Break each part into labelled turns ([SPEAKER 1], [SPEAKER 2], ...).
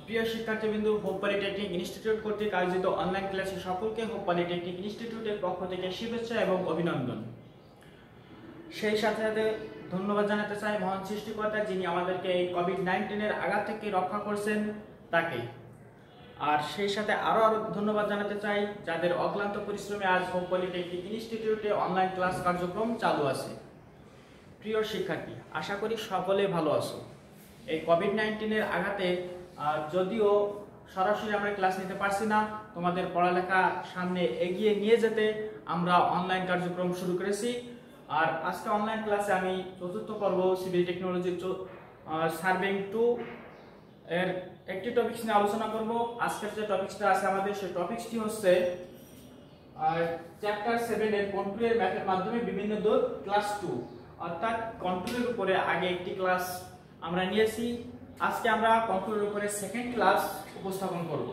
[SPEAKER 1] প্রিয় শিক্ষার্থীবৃন্দ, hope polytechnic institute কর্তৃক আয়োজিত অনলাইন ক্লাসে সকলকে হোপ পলিটেকনিক ইনস্টিটিউটের পক্ষ থেকে শুভেচ্ছা এবং অভিনন্দন। সেই সাথে সাথে ধন্যবাদ জানাতে চাই মহান সৃষ্টিকর্তা, যিনি আমাদেরকে এই কোভিড-19 আঘাত থেকে রক্ষা করছেন তাকে। আর সেই সাথে আরো ধন্যবাদ জানাতে চাই যাদের অক্লান্ত পরিশ্রমে আজ হোপ পলিটেকনিক ইনস্টিটিউটে অনলাইন ক্লাস কার্যক্রম চালু আছে। প্রিয় শিক্ষার্থী, আশা করি সকলে ভালো আছো। এই কোভিড-19 আঘাতে যদিও সরাসরি আমরা ক্লাস নিতে পারছি না, তোমাদের পড়ালেখা সামনে এগিয়ে নিয়ে যেতে আমরা অনলাইন কার্যক্রম শুরু করেছি। আর আজকে অনলাইন ক্লাসে আমি চতুর্থ পর্ব সিভিল টেকনোলজি সার্ভেইং 2 এর একটি টপিকস নিয়ে আলোচনা করব। আজকের যে টপিকসটা আছে আমাদের, সেই টপিকসটি হচ্ছে চ্যাপ্টার 7 এর কন্ট্রোলের ম্যাপের মাধ্যমে বিভিন্ন দূর ক্লাস 2, অর্থাৎ কন্ট্রোলের উপরে আগে একটি ক্লাস আমরা নিয়েছি। আজকে আমরা কন্ট্রোলের উপরে সেকেন্ড ক্লাস উপস্থাপন করব।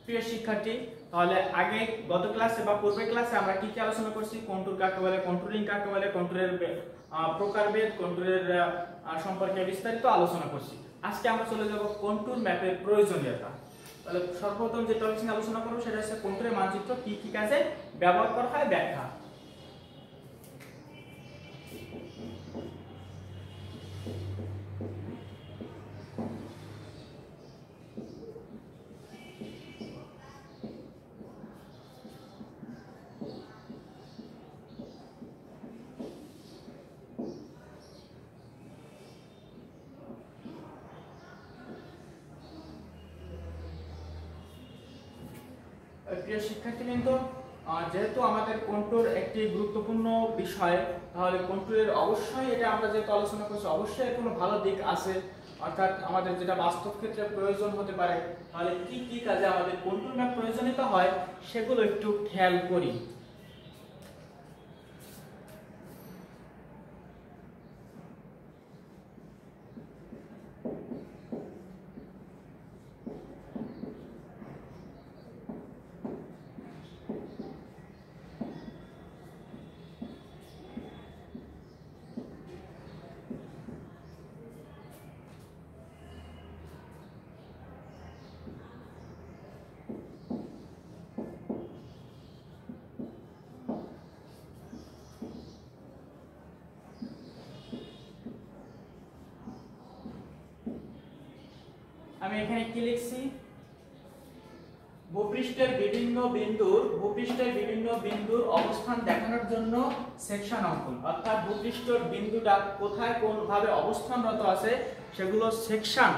[SPEAKER 1] প্রিয় শিক্ষার্থী, তাহলে আগে গত ক্লাসে বা পূর্বের ক্লাসে আমরা কি কি আলোচনা করছি? কন্ট্রোল কাকে বলে, কন্ট্রোলিং কাকে বলে, কন্ট্রোলের প্রকারভেদ, কন্ট্রোলের সম্পর্কে বিস্তারিত আলোচনা করছি। আজকে আমরা চলে যাব কন্ট্রোল ম্যাপের প্রয়োজনীয়তা। তাহলে সর্বপ্রথম যে টপিক নিয়ে আলোচনা করব সেটা হচ্ছে কন্ট্রোলের মানচিত্র কি কি কাজে ব্যবহার করা হয়, ব্যাখ্যা। প্রিয় শিক্ষার্থীবৃন্দ, যেহেতু আমাদের কন্ট্রোল একটি গুরুত্বপূর্ণ বিষয়, তাহলে কন্ট্রোলের অবশ্যই এটা আমরা যেহেতু আলোচনা করছি, অবশ্যই কোনো ভালো দিক আছে, অর্থাৎ আমাদের যেটা বাস্তব ক্ষেত্রে প্রয়োজন হতে পারে। তাহলে কি কি কাজে আমাদের কন্ট্রোল ম্যাপ প্রয়োজনীয়তা হয় সেগুলো একটু খেয়াল করি। আমি এখানে কি লিখছি? ভূপৃষ্ঠের বিভিন্ন বিন্দুর অবস্থান দেখানোর জন্য সেকশন অঙ্কন, অর্থাৎ ভূপৃষ্ঠের বিন্দুটা কোথায় কোন ভাবে অবস্থানরত আছে সেগুলো সেকশন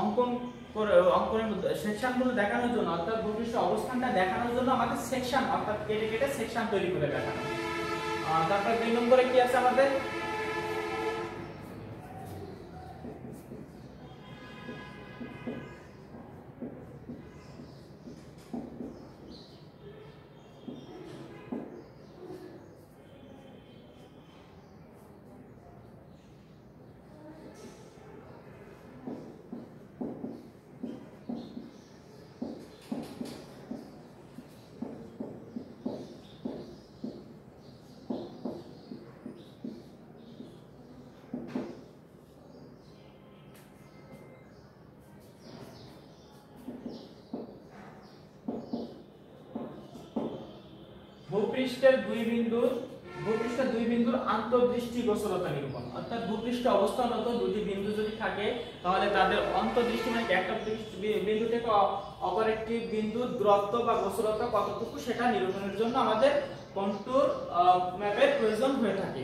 [SPEAKER 1] অঙ্কন করে, অঙ্কনের মধ্যে সেকশনগুলো দেখানোর জন্য, অর্থাৎ ভূপৃষ্ঠের অবস্থানটা দেখানোর জন্য আমাদের সেকশন, অর্থাৎ কেটে কেটে সেকশন তৈরি করে দেখানো। তারপর 2 নম্বরে কি আছে আমাদের? ভূপৃষ্ঠের দুই বিন্দুর আন্তঃদৃষ্টি গোচরতা নিরূপণ, অর্থাৎ ভূপৃষ্ঠে অবস্থানরত দুটি বিন্দু যদি থাকে তাহলে তাদের অন্তর্দৃষ্টি, মানে একটা বিন্দু থেকে অপর একটি বিন্দুর দূরত্ব বা গোচরতা কতটুকু সেটা নিরূপণের জন্য আমাদের কন্ট্রোল ম্যাপের প্রয়োজন হয়ে থাকে।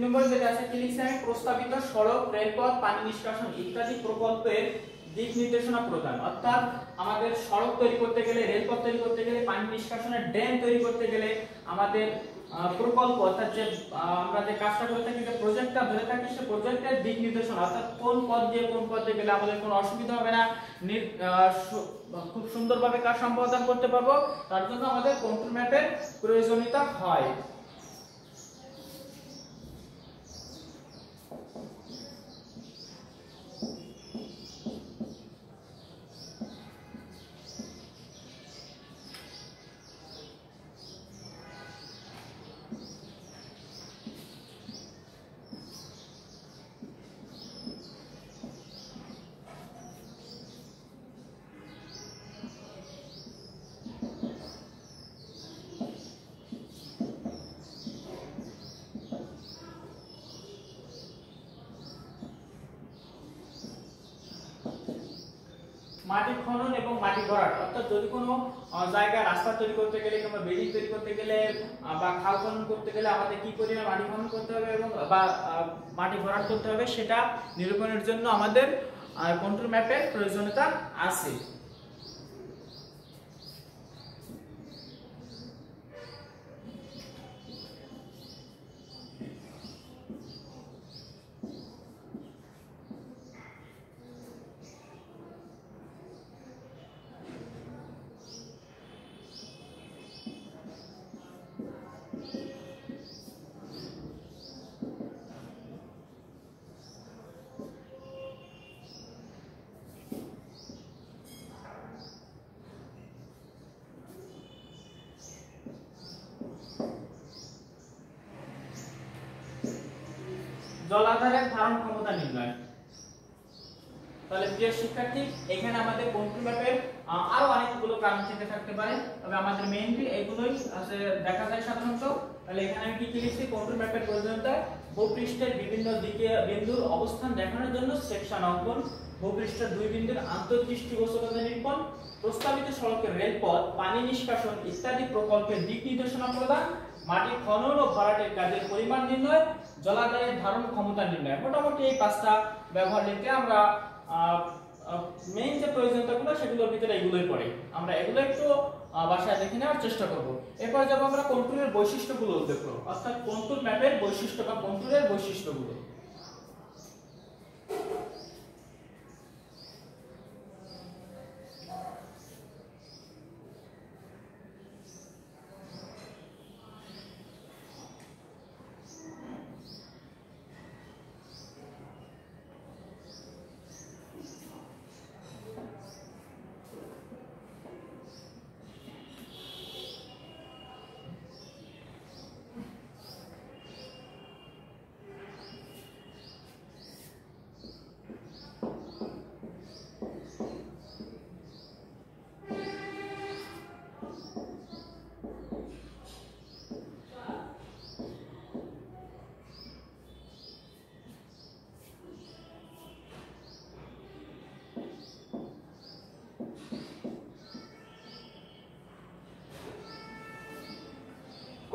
[SPEAKER 1] নম্বরে যেটা আছে কি লিখছি আমি, প্রস্তাবিত সড়ক, রেলপথ, পানি নিষ্কাশন ইত্যাদি প্রকল্পের দিক নির্দেশনা প্রদান। অর্থাৎ আমাদের সড়ক তৈরি করতে গেলে, রেলপথ তৈরি করতে গেলে, পানি নিষ্কাশনের ড্যাম তৈরি করতে গেলে আমাদের প্রকল্প অর্থাৎ যে আমরা যে কাজটা করে থাকি, যে প্রজেক্টটা ধরে থাকি, সেই প্রজেক্টের দিক নির্দেশনা অর্থাৎ কোন পথ দিয়ে কোন পথে গেলে আমাদের কোনো অসুবিধা হবে না, খুব সুন্দরভাবে কাজ সম্পাদন করতে পারবো, তার জন্য আমাদের কন্ট্রোল ম্যাপের প্রয়োজনীয়তা হয়। মাটি খনন এবং মাটি ভরাট, অর্থাৎ যদি কোনো জায়গায় রাস্তা তৈরি করতে গেলে কিংবা বিল্ডিং তৈরি করতে গেলে বা খাল খনন করতে গেলে আমাদের কি পরিমাণ মাটি খনন করতে হবে এবং বা মাটি ভরাট করতে হবে সেটা নিরূপণের জন্য আমাদের কন্ট্রোল ম্যাপের প্রয়োজনীয়তা আছে। জলাধারের ধারণ ক্ষমতা নির্ণয়। তাহলে প্রিয় শিক্ষার্থী, এখানে আমাদের কন্ট্রোল ম্যাপের আরো অনেকগুলো কারণ থেকে থাকতে পারে, তবে আমাদের মেইনলি এগুলোই আছে দেখা যায় সাধারণত। তাহলে এখানে আমি কি লিখছি, কন্ট্রোল ম্যাপের প্রয়োজনীয়তা ভূপৃষ্ঠের বিভিন্ন দিকে বিন্দুর অবস্থান দেখানোর জন্য সেকশন অঙ্কন, ভূপৃষ্ঠের দুই বিন্দুর আন্তঃদৃষ্টিগোচরতা নিরূপণ, প্রস্তাবিত সড়কের রেলপথ, পানি নিষ্কাশন ইত্যাদি প্রকল্পের দিক নির্দেশনা প্রদান, মাটি খনন ও ভরাটের কাজের পরিমাণ নির্ণয়, জলাধারের ধারণ ক্ষমতা নির্ণয়। মোটামুটি এই পাঁচটা ব্যবহার লিখতে আমরা মেইন যে প্রয়োজনীয়তাগুলো সেগুলোর ভিতরে এগুলোই পড়ে। আমরা এগুলো একটু বাসায় দেখে নেওয়ার চেষ্টা করব। এরপর যাব আমরা কন্ট্রোলের বৈশিষ্ট্যগুলো দেখব, অর্থাৎ কন্ট্রোল ম্যাপের বৈশিষ্ট্য বা কন্ট্রোলের বৈশিষ্ট্যগুলো।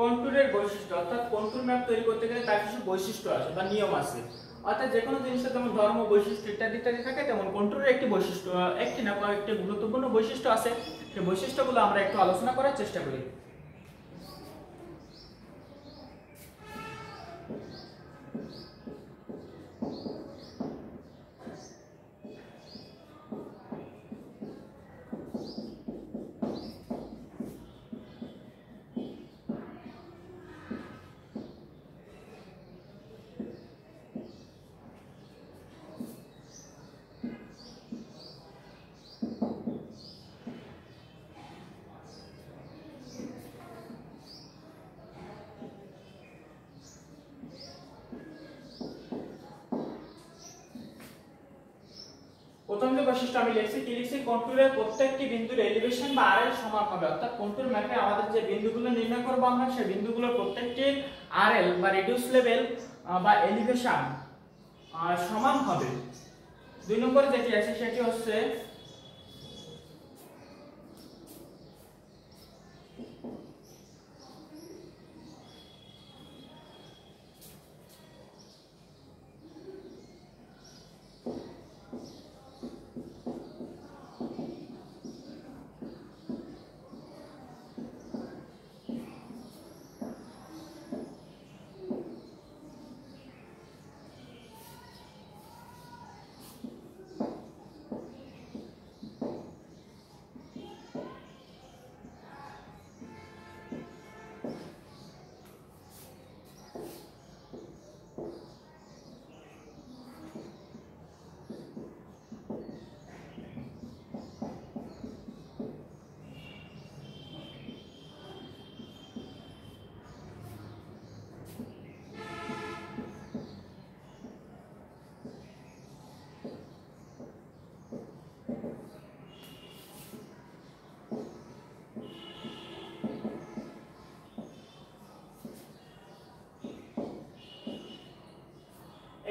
[SPEAKER 1] কন্ট্রোলের বৈশিষ্ট্য, অর্থাৎ কন্ট্রোল ম্যাপ তৈরি করতে গেলে তার কিছু বৈশিষ্ট্য আছে বা নিয়ম আছে। অর্থাৎ যে কোনো জিনিসের যেমন ধর্ম, বৈশিষ্ট্য ইত্যাদি ইত্যাদি থাকে, তেমন কন্ট্রোলের একটি বৈশিষ্ট্য, একটি না কয়েকটি গুরুত্বপূর্ণ বৈশিষ্ট্য আছে। সেই বৈশিষ্ট্যগুলো আমরা একটু আলোচনা করার চেষ্টা করি। প্রথম যে বৈশিষ্ট্য আমি লিখছি কি লিখছি, কন্ট্রোলের প্রত্যেকটি বিন্দুর এলিভেশন বা আরএল সমান হবে। অর্থাৎ কন্ট্রোল ম্যাপে আমাদের যে বিন্দুগুলো নির্ণয় করব আমরা, সেই বিন্দুগুলোর প্রত্যেকটির আরএল বা রেডিউস লেভেল বা এলিভেশন সমান হবে। দুই নম্বরে যেটি আছে সেটি হচ্ছে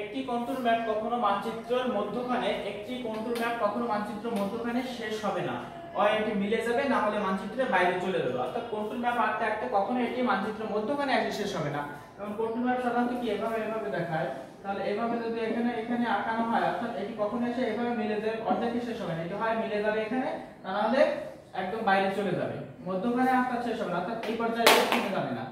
[SPEAKER 1] একটি কন্ট্যুর ম্যাপ কখনো মানচিত্রের মধ্যখানে শেষ হবে না, হয় এটি মিলে যাবে না হলে মানচিত্রের বাইরে চলে যাবে। অর্থাৎ কন্ট্যুর ম্যাপ আঁকতে আঁকতে কখনো এটি মানচিত্রের মধ্যখানে এসে শেষ হবে না। এবং কন্ট্যুর ম্যাপ সাধারণত কি এভাবে দেখায়, তাহলে এভাবে যদি এখানে আঁকানো হয়, অর্থাৎ এটি কখনো এসে এভাবে মিলে যাবে, অর্ধেকই শেষ হবে না, এটি হয় মিলে যাবে এখানে, না হলে একদম বাইরে চলে যাবে, মধ্যখানে আঁকা শেষ হবে না, অর্থাৎ এই পর্যায়ে থেমে যাবে না।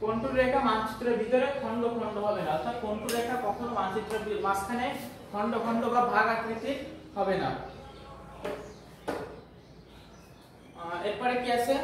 [SPEAKER 1] কন্ট্যুর রেখা মানচিত্রের ভিতরে খন্ড খন্ড হবে না, অর্থাৎ কন্ট্যুর রেখা কখনো মানচিত্রের মাঝখানে খন্ড খন্ড বা ভাগ আকৃতির হবে না। এরপরে কি আছে,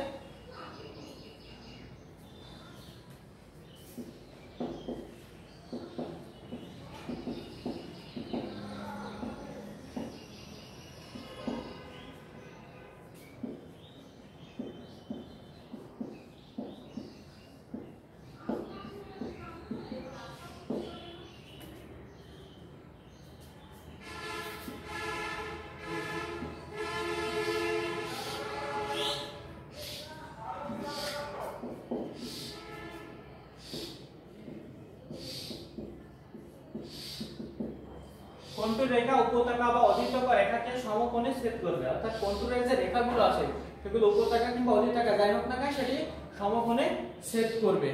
[SPEAKER 1] কন্ট্যুর রেখা উপত্যকা বা অধিত্যকা রেখাকে সমকোণে ছেদ করবে, অর্থাৎ কন্ট্যুরের যে রেখাগুলো আছে সেগুলো উপত্যকা কিংবা অধিত্যকা যাই হোক না কেন সেটি সমকোণে ছেদ করবে।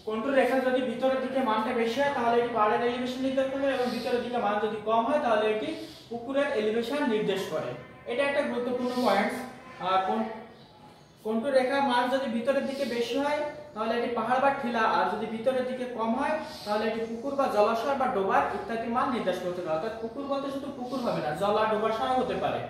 [SPEAKER 1] কন্ট্যুর রেখা যদি ভিতরের দিকে মানটা বেশি হয় তাহলে এটি পাহাড়ের এলিভেশন নির্দেশ করে, এবং ভিতরের দিকে মান যদি কম হয় তাহলে এটি পুকুরের এলিভেশন নির্দেশ করে। এটা একটা গুরুত্বপূর্ণ পয়েন্ট। কন্ট্যুর রেখার মান যদি ভিতরের দিকে বেশি হয় তাহলে এটি পাহাড় বা টিলা, আর যদি ভিতরের দিকে কম হয় তাহলে এটি পুকুর বা জলাশয় বা ডোবার ইত্যাদি মান নির্দেশ করতে পারে। অর্থাৎ পুকুর বলতে শুধু পুকুর হবে না, জলা ডোবাশয় হতে পারে।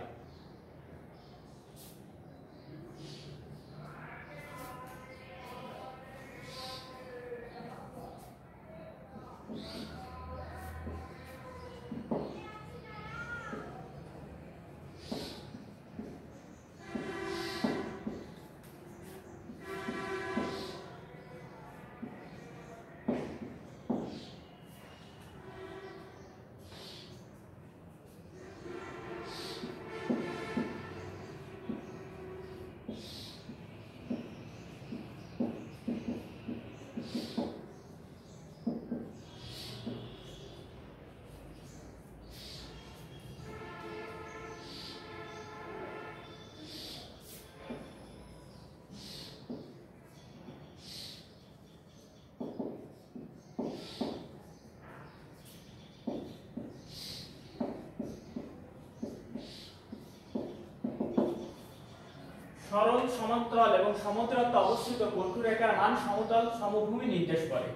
[SPEAKER 1] সরল, সমান্তরাল এবং সমদূরত্বে অবস্থিত কন্টুর রেখার মান সমতল সমভূমি নির্দেশ করে।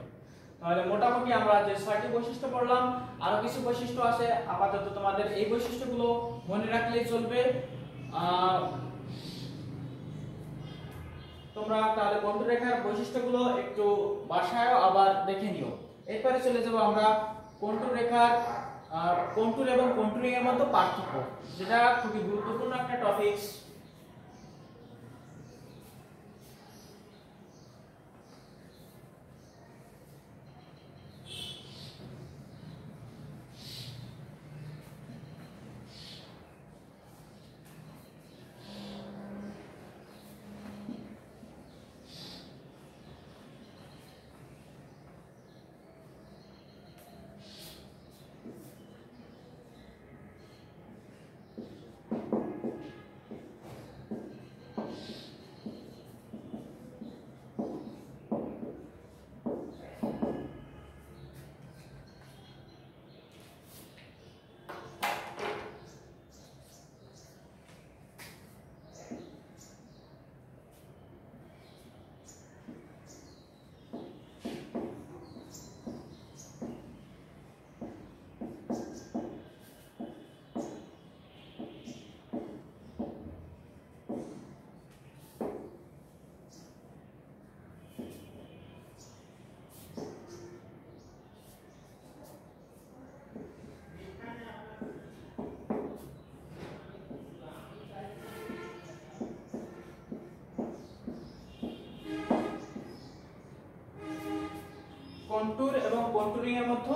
[SPEAKER 1] তাহলে মোটামুটি আমরা যে 6টি বৈশিষ্ট্য পড়লাম, আরো কিছু বৈশিষ্ট্য আছে, আপাতত তোমাদের এই বৈশিষ্ট্যগুলো মনে রাখলেই চলবে। তোমরা তাহলে কন্টুর রেখার বৈশিষ্ট্যগুলো একটু বাসায় আবার দেখে নিও। এরপরে চলে যাব আমরা কন্টুর রেখার কন্টুর এবং কন্টুরিং এর মধ্যে পার্থক্য, যেটা খুবই গুরুত্বপূর্ণ একটা টপিক। কন্টুর এবং কন্টুরিং এর মধ্যে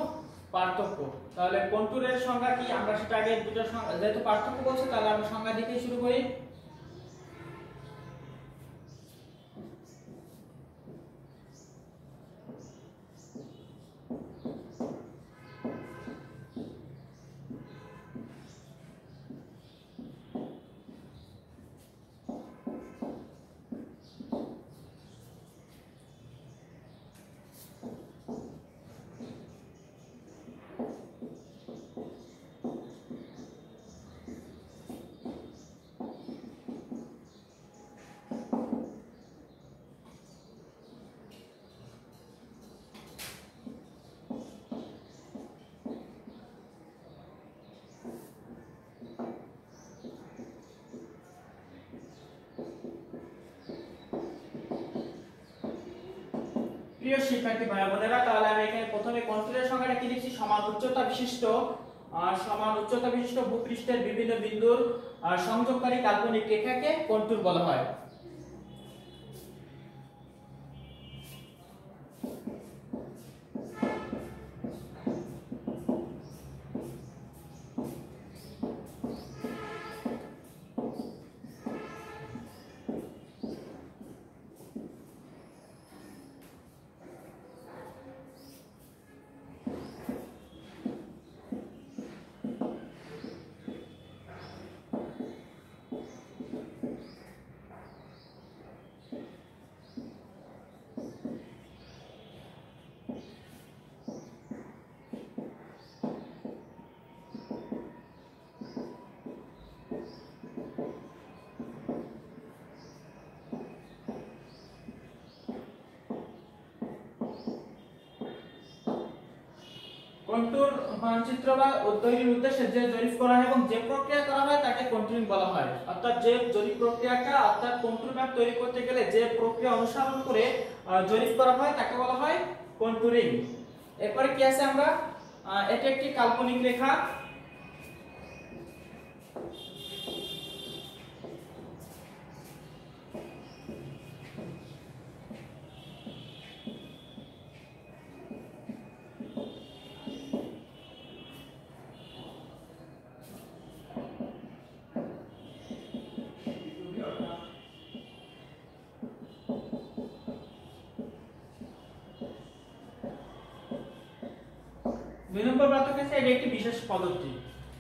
[SPEAKER 1] পার্থক্য। তাহলে কন্টুরের সংজ্ঞা কি, আমরা সেটা আগে দুটো সংজ্ঞা, যেহেতু পার্থক্য বলছে তাহলে আমরা সংজ্ঞা দিকেই শুরু করি। প্রিয় শিক্ষার্থী ভাই বোনেরা, তাহলে আমি এখানে প্রথমে কন্টুরের সংজ্ঞাটা কি লিখছি, সমান উচ্চতা বিশিষ্ট ভূপৃষ্ঠের বিভিন্ন বিন্দুর সংযোগকারী কাল্পনিক রেখাকে কন্টুর বলা হয়। কন্টুর মানচিত্র বা তৈরির উদ্দেশ্যে যে জরিপ করা হয় এবং যে প্রক্রিয়া করা হয় তাকে কন্টুরিং বলা হয়। অর্থাৎ যে জরিপ প্রক্রিয়াটা, অর্থাৎ কন্টুর ম্যাপ তৈরি করতে গেলে যে প্রক্রিয়া অনুসরণ করে জরিপ করা হয় তাকে বলা হয় কন্টুরিং। এরপরে কি আছে, আমরা এটি একটি কাল্পনিক রেখা। দুই নম্বর পার্থক্য আছে, এটি একটি বিশেষ পদ্ধতি।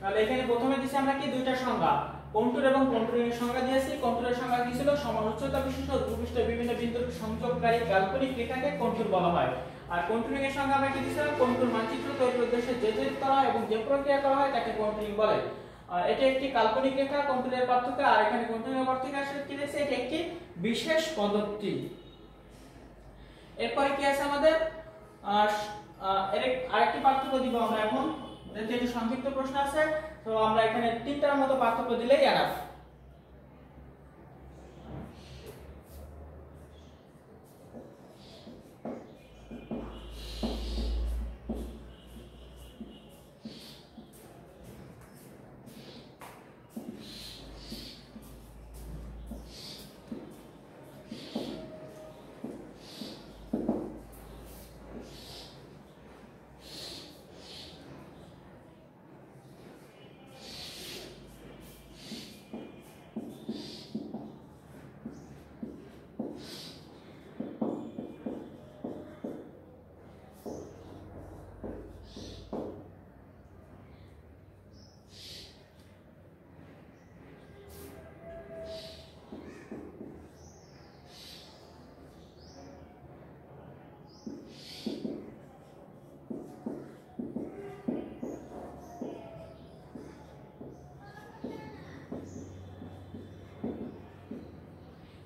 [SPEAKER 1] তাহলে এখানে প্রথমে দিছি আমরা কি দুইটা সংজ্ঞা, কন্টুর এবং কন্টুরিং এর সংজ্ঞা দিয়েছি। কন্টুরের সংজ্ঞা কি ছিল, সমান উচ্চতা বিশিষ্ট ভূপৃষ্ঠের বিভিন্ন বিন্দুর সংযোগকারী কাল্পনিক রেখাকে কন্টুর বলা হয়। আর কন্টুরিং এর সংজ্ঞা আমরা কি দিয়েছিলাম, কন্টুর মানচিত্র তৈরির উদ্দেশ্যে যে জরিপ করা হয় এবং যে প্রক্রিয়া করা হয় তাকে কন্টুরিং বলে। এটি একটি কাল্পনিক রেখা, কন্ট্রোলের পার্থক্য। আর এখানে কন্ট্রোলের পার্থক্য আসলে কি দেখছে, এটি একটি বিশেষ পদ্ধতি। এরপরে কি আছে আমাদের আরেকটি পার্থক্য দিব আমরা এখন, যেহেতু সংক্ষিপ্ত প্রশ্ন আছে, তো আমরা এখানে তিনটার মতো পার্থক্য দিলেই এনাফ।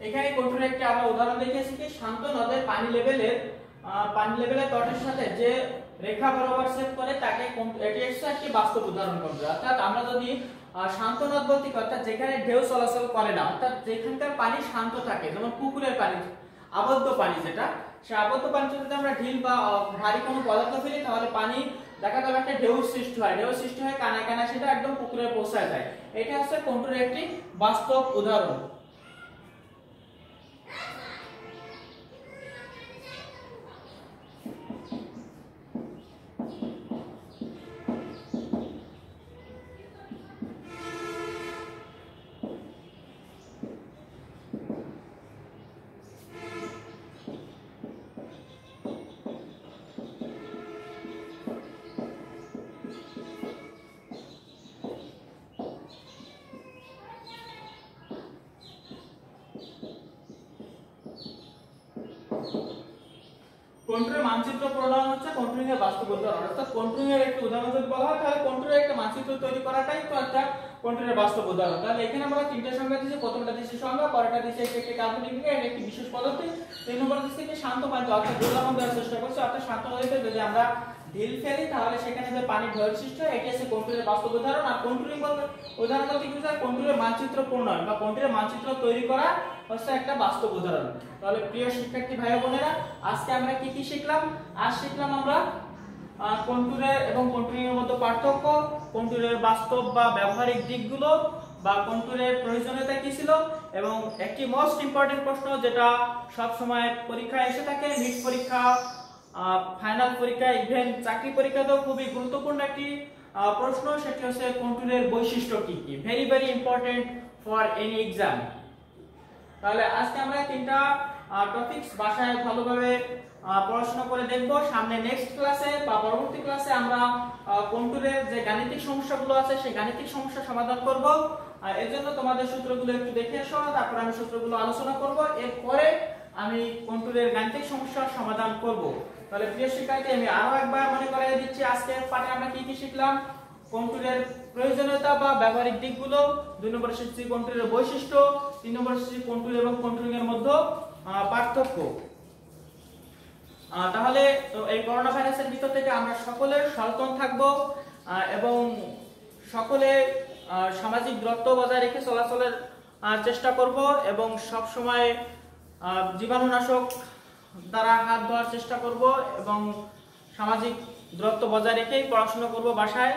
[SPEAKER 1] এখানে কন্ট্রোলের একটি আমরা উদাহরণ দেখিয়েছি কি, শান্ত নদের পানি লেভেলের তটের সাথে যে রেখা বরাবর সেট করে তাকে, এটি একটি বাস্তব উদাহরণ করবে। অর্থাৎ আমরা যদি শান্ত নদ বলতে অর্থাৎ যেখানে ঢেউ চলাচল করে না, অর্থাৎ যেখানকার পানি শান্ত থাকে, যেমন পুকুরের পানি, আবদ্ধ পানি যেটা, সেই আবদ্ধ পানিতে যদি আমরা ঢিল বা ভারী কোনো পদার্থ ফেলি তাহলে পানি দেখা যাবে একটা ঢেউ সৃষ্টি হয় কানায় কানায়, সেটা একদম পুকুরে পৌঁছায় যায়। এটা হচ্ছে কন্ট্রোলের একটি বাস্তব উদাহরণ। কন্ট্রোলের মানচিত্র প্রণয়ন হচ্ছে কন্ট্রোলিং এর বাস্তব উদাহরণ। অর্থাৎ কন্ট্রোলিং এর একটি উদাহরণ যদি বলা হয় তাহলে কন্ট্রোলের একটা মানচিত্র তৈরি করাটাই তো একটা কন্ট্রোলের বাস্তব উদাহরণ। তাহলে এখানে আমরা তিনটা সংজ্ঞা দিয়েছি, প্রথমটা দিয়েছি সংজ্ঞা, পরেরটা দিয়েছি একটি কাল্পনিক রেখা, এটা একটি বিশেষ পদ্ধতি, তিন নম্বর দিয়েছি কি শান্ত পানিতে, অর্থাৎ উদাহরণ দেওয়ার চেষ্টা করছি। অর্থাৎ শান্ত নদীতে যদি আমরা ঢিল ফেলি তাহলে সেখানে যে পানি ঢেউয়ের সৃষ্টি হয়, এটি হচ্ছে কন্ট্রোলের বাস্তব উদাহরণ। আর কন্ট্রোলিং বলতে উদাহরণ বলতে কি বোঝায়, কন্ট্রোলের মানচিত্র প্রণয়ন বা কন্ট্রোলের মানচিত্র তৈরি করা হচ্ছে একটা বাস্তব উদাহরণ। তাহলে প্রিয় শিক্ষার্থী ভাই বোনেরা, আজকে আমরা কি কি শিখলাম? আজ শিখলাম আমরা কন্ট্রোলের এবং কন্ট্রোলিং এর মধ্যে পার্থক্য, কন্ট্রোলের বাস্তব বা ব্যবহারিক দিকগুলো, বা কন্ট্রোলের প্রয়োজনীয়তা কি ছিল, এবং একটি মোস্ট ইম্পর্টেন্ট প্রশ্ন যেটা সব সময় পরীক্ষায় এসে থাকে, মিড পরীক্ষা, ফাইনাল পরীক্ষা, ইভেন চাকরি পরীক্ষাতেও খুবই গুরুত্বপূর্ণ একটি প্রশ্ন, সেটি হচ্ছে কন্ট্রোলের বৈশিষ্ট্য কি কি, very very important for any exam. তাহলে আজকে আমরা তিনটা টপিকস বাসায় ভালোভাবে পড়াশোনা করে দেখব। সামনে নেক্সট ক্লাসে বা পরবর্তী ক্লাসে আমরা কন্ট্রোলের যে গাণিতিক সমস্যাগুলো আছে সেই গাণিতিক সমস্যা সমাধান করব। এর জন্য তোমাদের সূত্রগুলো একটু দেখে এসো, তারপর আমি সূত্রগুলো আলোচনা করব, এরপরে আমি কন্ট্রোলের গাণিতিক সমস্যার সমাধান করব। তাহলে প্রিয় শিক্ষার্থী, আমি আরো একবার মনে করিয়ে দিচ্ছি আজকের পাঠে আমরা কি কি শিখলাম। কন্ট্রোলের প্রয়োজনীয়তা বা ব্যবহারিক দিকগুলো, 2 নম্বরে শিখছি কন্ট্রোলের বৈশিষ্ট্য, 3 নম্বরে শিখছি কন্ট্রোল এবং কন্ট্রোলিং এর মধ্যে পার্থক্য। তাহলে এই করোনা ভাইরাসের ভিতর থেকে আমরা সকলে সচেতন থাকব এবং সকলে সামাজিক দূরত্ব বজায় রেখে চলাচলের চেষ্টা করব, এবং সব সময় জীবাণুনাশক দ্বারা হাত ধোয়ার চেষ্টা করব, এবং সামাজিক দূরত্ব বজায় রেখেই পড়াশোনা করব বাসায়।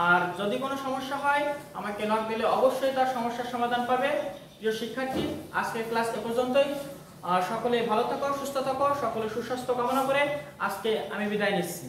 [SPEAKER 1] আর যদি কোনো সমস্যা হয় আমাকে নক দিলে অবশ্যই তার সমস্যার সমাধান পাবে। প্রিয় শিক্ষার্থী, আজকের ক্লাস এ পর্যন্তই। সকলে ভালো থাকো, সুস্থ থাকো, সকলে সুস্বাস্থ্য কামনা করে আজকে আমি বিদায় নিচ্ছি।